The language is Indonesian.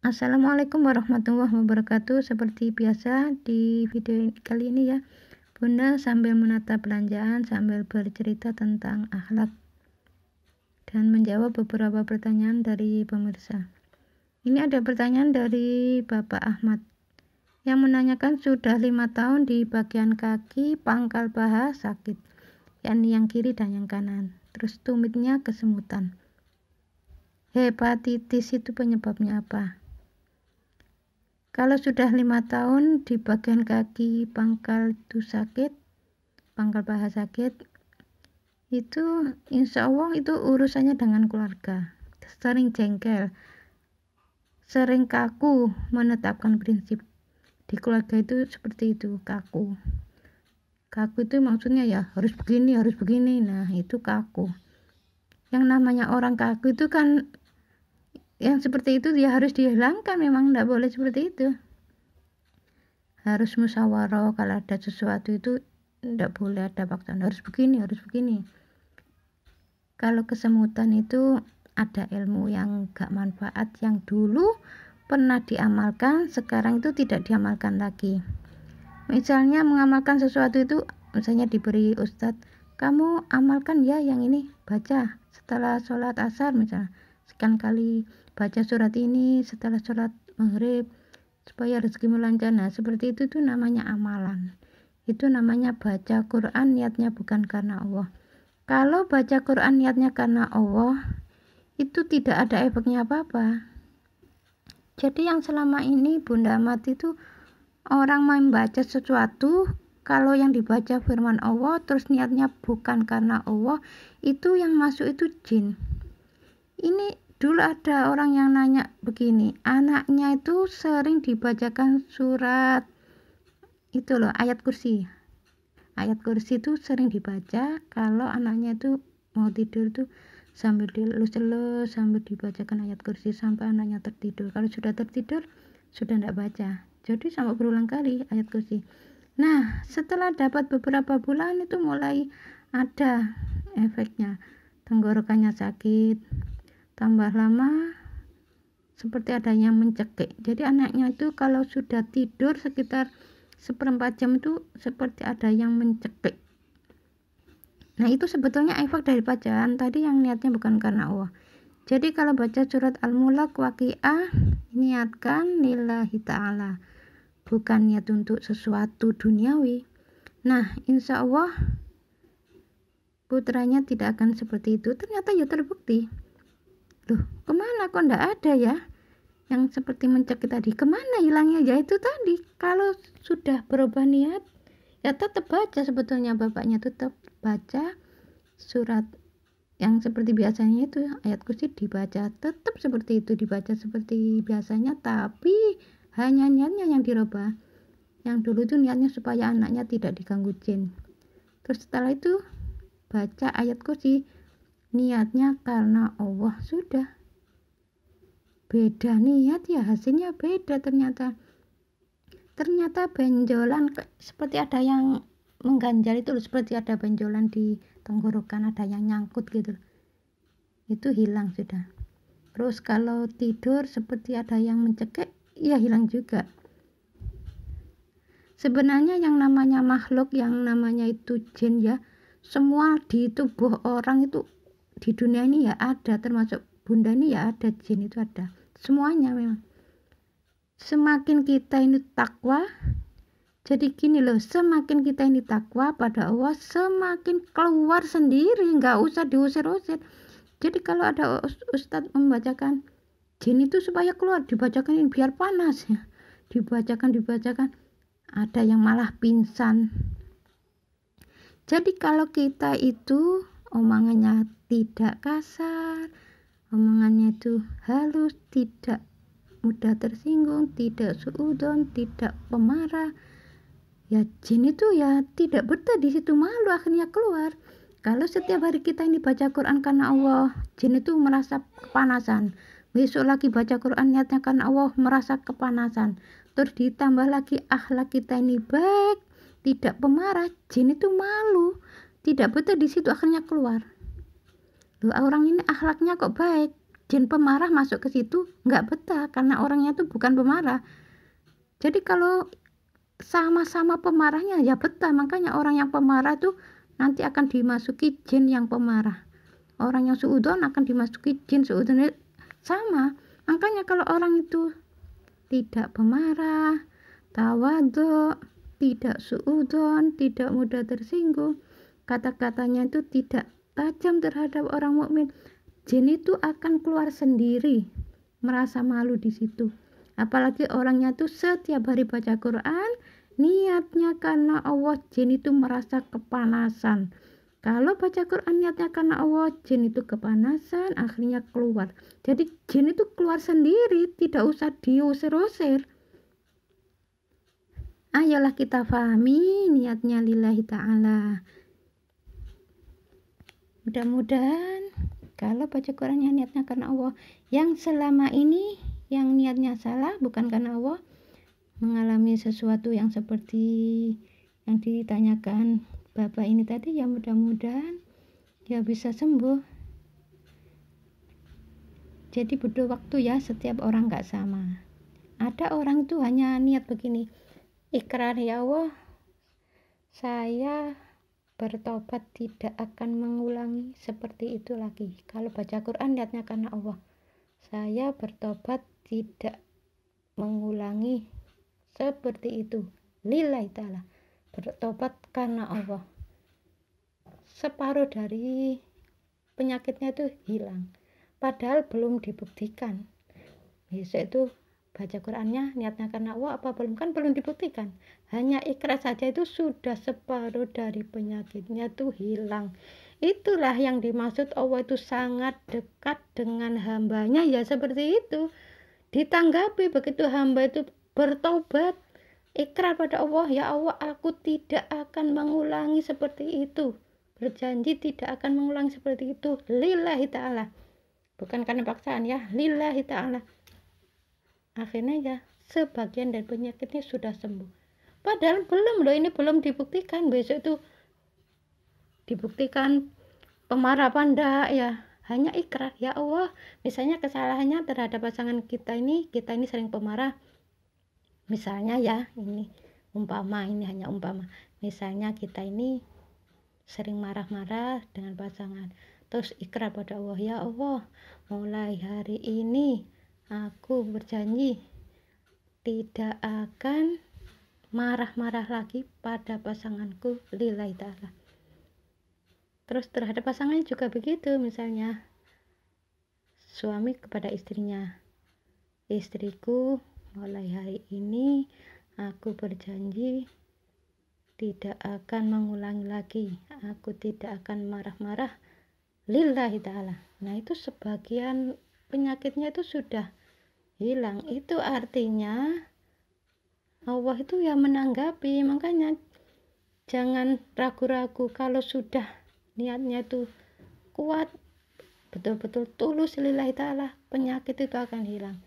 Assalamualaikum warahmatullahi wabarakatuh. Seperti biasa di video kali ini ya, Bunda sambil menata belanjaan sambil bercerita tentang akhlak dan menjawab beberapa pertanyaan dari pemirsa. Ini ada pertanyaan dari Bapak Ahmad yang menanyakan sudah 5 tahun di bagian kaki pangkal paha sakit, yakni yang kiri dan yang kanan. Terus tumitnya kesemutan. Hepatitis itu penyebabnya apa? Kalau sudah 5 tahun di bagian kaki pangkal itu sakit, pangkal paha sakit, itu insya Allah itu urusannya dengan keluarga. Sering jengkel, sering kaku menetapkan prinsip. Di keluarga itu seperti itu, kaku. Kaku itu maksudnya ya harus begini. Nah itu kaku. Yang namanya orang kaku itu kan yang seperti itu dia harus dihilangkan, memang tidak boleh seperti itu. Harus musyawarah, kalau ada sesuatu itu tidak boleh ada paksaan, harus begini. Kalau kesemutan itu ada ilmu yang gak manfaat, yang dulu pernah diamalkan, sekarang itu tidak diamalkan lagi. Misalnya mengamalkan sesuatu itu, misalnya diberi ustadz, kamu amalkan ya yang ini, baca setelah sholat asar misalnya, sekian kali baca surat ini setelah sholat maghrib supaya rezekimu lancar. Nah seperti itu tuh namanya amalan. Itu namanya baca Quran niatnya bukan karena Allah. Kalau baca Quran niatnya karena Allah, itu tidak ada efeknya apa-apa. Jadi yang selama ini Bunda amati itu orang membaca sesuatu, kalau yang dibaca firman Allah terus niatnya bukan karena Allah, itu yang masuk itu jin. Ini dulu ada orang yang nanya begini, anaknya itu sering dibacakan surat itu loh, ayat kursi itu sering dibaca kalau anaknya itu mau tidur tuh sambil dilus-elus sambil dibacakan ayat kursi sampai anaknya tertidur. Kalau sudah tertidur sudah tidak baca, jadi sampai berulang kali ayat kursi. Nah setelah dapat beberapa bulan itu mulai ada efeknya, tenggorokannya sakit, tambah lama seperti ada yang mencekik. Jadi anaknya itu kalau sudah tidur sekitar 1/4 jam itu seperti ada yang mencekik. Nah itu sebetulnya efek dari bacaan tadi yang niatnya bukan karena Allah. Jadi kalau baca surat Al-Mulk, Waqiah, niatkan lillahi ta'ala, bukan niat untuk sesuatu duniawi. Nah insya Allah putranya tidak akan seperti itu. Ternyata ya terbukti. Loh kemana kok ndak ada ya yang seperti mencekik tadi, kemana hilangnya? Ya itu tadi, kalau sudah berubah niat ya tetap baca, sebetulnya bapaknya tetap baca surat yang seperti biasanya itu, ayat kursi dibaca tetap seperti itu, dibaca seperti biasanya, tapi hanya niatnya yang dirubah. Yang dulu itu niatnya supaya anaknya tidak diganggu jin, terus setelah itu baca ayat kursi niatnya karena Allah. Sudah beda niat ya hasilnya beda. Ternyata benjolan seperti ada yang mengganjal itu loh, seperti ada benjolan di tenggorokan, ada yang nyangkut gitu, itu hilang sudah. Terus kalau tidur seperti ada yang mencekik, ya hilang juga. Sebenarnya yang namanya makhluk, yang namanya itu jin ya, semua di tubuh orang itu di dunia ini ya ada, termasuk Bunda ini ya ada, jin itu ada, semuanya memang. Semakin kita ini takwa, jadi gini loh, semakin kita ini takwa pada Allah, semakin keluar sendiri, nggak usah diusir-usir. Jadi kalau ada ustadz membacakan jin itu supaya keluar, dibacakan ini biar panas ya, dibacakan, ada yang malah pingsan. Jadi kalau kita itu omongannya tidak kasar, omongannya itu halus, tidak mudah tersinggung, tidak suudon, tidak pemarah, ya jin itu ya tidak betah di situ, malu akhirnya keluar. Kalau setiap hari kita ini baca Quran karena Allah, jin itu merasa kepanasan. Besok lagi baca Quran niatnya karena Allah, merasa kepanasan. Terus ditambah lagi akhlak kita ini baik, tidak pemarah, jin itu malu, tidak betah di situ akhirnya keluar. Loh, orang ini akhlaknya kok baik, jin pemarah masuk ke situ nggak betah, karena orangnya tuh bukan pemarah. Jadi kalau sama-sama pemarahnya ya betah. Makanya orang yang pemarah tuh nanti akan dimasuki jin yang pemarah, orang yang suudzon akan dimasuki jin suudzon, sama. Makanya kalau orang itu tidak pemarah, tawadhu, tidak suudzon, tidak mudah tersinggung, kata-katanya itu tidak tajam terhadap orang mukmin, jin itu akan keluar sendiri, merasa malu di situ. Apalagi orangnya tuh setiap hari baca Quran, niatnya karena Allah, jin itu merasa kepanasan. Kalau baca Quran niatnya karena Allah, jin itu kepanasan, akhirnya keluar. Jadi jin itu keluar sendiri, tidak usah diusir-usir. Ayolah kita pahami niatnya lillahi ta'ala. Mudah-mudahan kalau baca Qurannya niatnya karena Allah, yang selama ini yang niatnya salah bukan karena Allah, mengalami sesuatu yang seperti yang ditanyakan Bapak ini tadi, ya mudah-mudahan ya bisa sembuh. Jadi butuh waktu ya, setiap orang gak sama. Ada orang tuh hanya niat begini, ikrar, ya Allah saya bertobat tidak akan mengulangi seperti itu lagi. Kalau baca Quran niatnya karena Allah, saya bertobat tidak mengulangi seperti itu lillahi ta'ala, bertobat karena Allah. Separuh dari penyakitnya itu hilang, padahal belum dibuktikan. Besok itu baca Qurannya niatnya karena Allah apa belum, kan belum dibuktikan. Hanya ikhlas saja itu sudah separuh dari penyakitnya tuh hilang. Itulah yang dimaksud Allah itu sangat dekat dengan hambanya, ya seperti itu. Ditanggapi begitu hamba itu bertobat, ikrar pada Allah, ya Allah aku tidak akan mengulangi seperti itu, berjanji tidak akan mengulangi seperti itu lillahi ta'ala, bukan karena paksaan ya, lillahi ta'ala. Akhirnya ya sebagian dari penyakitnya sudah sembuh, padahal belum loh, ini belum dibuktikan. Besok itu dibuktikan pemarah apa enggak ya, hanya ikrar, ya Allah misalnya kesalahannya terhadap pasangan kita ini sering pemarah, misalnya ya, ini umpama, ini hanya umpama, misalnya kita ini sering marah-marah dengan pasangan, terus ikrar pada Allah, ya Allah mulai hari ini aku berjanji tidak akan marah-marah lagi pada pasanganku lillahi ta'ala. Terus terhadap pasangannya juga begitu, misalnya suami kepada istrinya, istriku mulai hari ini aku berjanji tidak akan mengulangi lagi, aku tidak akan marah-marah lillahi ta'ala. Nah itu sebagian penyakitnya itu sudah hilang. Itu artinya Allah itu ya menanggapi. Makanya jangan ragu-ragu, kalau sudah niatnya itu kuat, betul-betul tulus lillahi ta'ala, penyakit itu akan hilang.